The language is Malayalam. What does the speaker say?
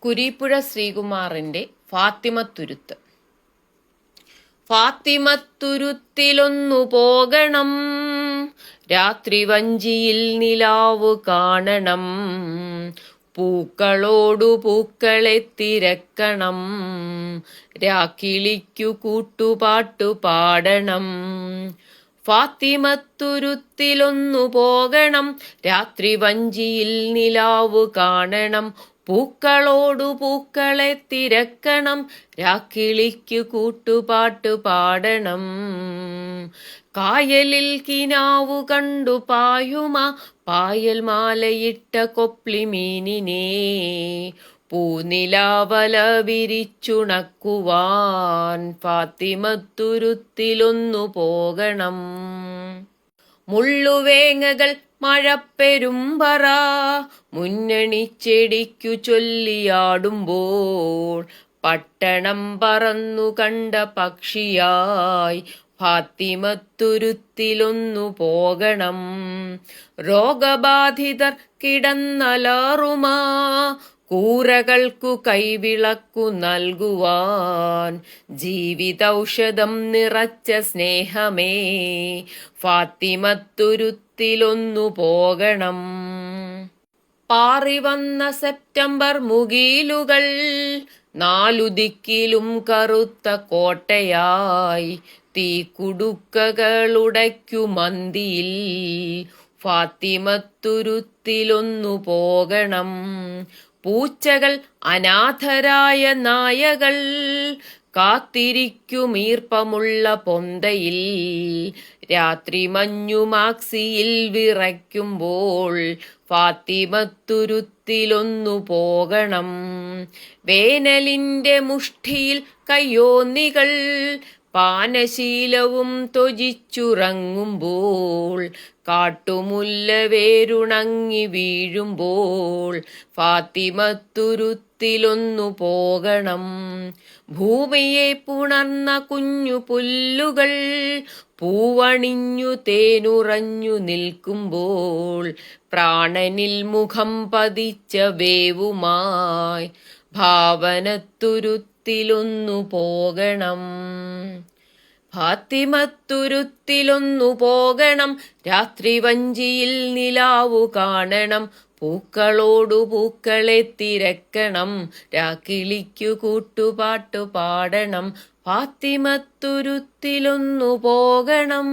കുരീപ്പുഴ ശ്രീകുമാറിന്റെ ഫാത്തിമത്തുരുത്ത്. ഫാത്തിമത്തുരുത്തിലൊന്നു പോകണം, രാത്രി വഞ്ചിയിൽ നിലാവു കാണണം, പൂക്കളോടു പൂക്കളെ തിരക്കണം, രാക്കിളിക്കു കൂട്ടുപാട്ടു പാടണം. ഫാത്തിമത്തുരുത്തിലൊന്നു പോകണം, രാത്രി വഞ്ചിയിൽ നിലാവു കാണണം, പൂക്കളോടു പൂക്കളെ തിരക്കണം, രാക്കിളിക്കു കൂട്ടുപാട്ടു പാടണം. കായലിൽ കിനാവു കണ്ടു പായുമാ പായൽ മാലയിട്ട കൊപ്ലിമീനിനെ, പൂനിലാവല വിരിച്ചുണക്കുവാൻ ഫാത്തിമത്തുരുത്തിലൊന്നു പോകണം. മുള്ളുവേങ്ങകൾ മഴപ്പെരുമ്പറ മുന്നണിച്ചെടിക്കു ചൊല്ലിയാടുമ്പോൾ, പട്ടണം പറന്നു കണ്ട പക്ഷിയായി ഫാത്തിമത്തുരുത്തിലൊന്നു പോകണം. രോഗബാധിതർ കിടന്നലാറുമാ കൂരകൾക്കു കൈവിളക്കു നൽകുവാൻ, ജീവിതൗഷധം നിറച്ച സ്നേഹമേ ഫാത്തിമത്തുരുത്തിലൊന്നു പോകണം. പാറിവന്ന സെപ്റ്റംബർ മുകിലുകൾ നാലുദിക്കിലും കറുത്ത കോട്ടയായി, തീക്കുടുക്കകളുടയ്ക്കുമന്തിയിൽ ഫാത്തിമത്തുരുത്തിലൊന്നു പോകണം. പൂച്ചകൾ അനാഥരായ നായകൾ കാത്തിരിക്കുമീർപ്പമുള്ള പൊന്തയിൽ, രാത്രി മഞ്ഞുമാക്സിയിൽ വിറയ്ക്കുമ്പോൾ ഫാത്തിമത്തുരുത്തിലൊന്നു പോകണം. വേനലിന്റെ മുഷ്ടിയിൽ കയ്യോന്നികൾ പാനശീലവും ത്വജിച്ചുറങ്ങുമ്പോൾ, കാട്ടുമുല്ല വേരുണങ്ങി വീഴുമ്പോൾ ഫാത്തിമത്തുരുത്തിലൊന്നു പോകണം. ഭൂമിയെ പുണർന്ന കുഞ്ഞു പുല്ലുകൾ പൂവണിഞ്ഞു തേനുറഞ്ഞു നിൽക്കുമ്പോൾ, പ്രാണനിൽ മുഖം പതിച്ച വേവുമായി ഭാവനത്തുരുത്തിലൊന്നു പോകണം. ഫാത്തിമത്തുരുത്തിലൊന്നു പോകണം, രാത്രി വഞ്ചിയിൽ നിലാവു കാണണം, പൂക്കളോടു പൂക്കളെ തിരക്കണം, രാക്കിളിക്കു കൂട്ടുപാട്ടു പാടണം. ഫാത്തിമത്തുരുത്തിലൊന്നു പോകണം.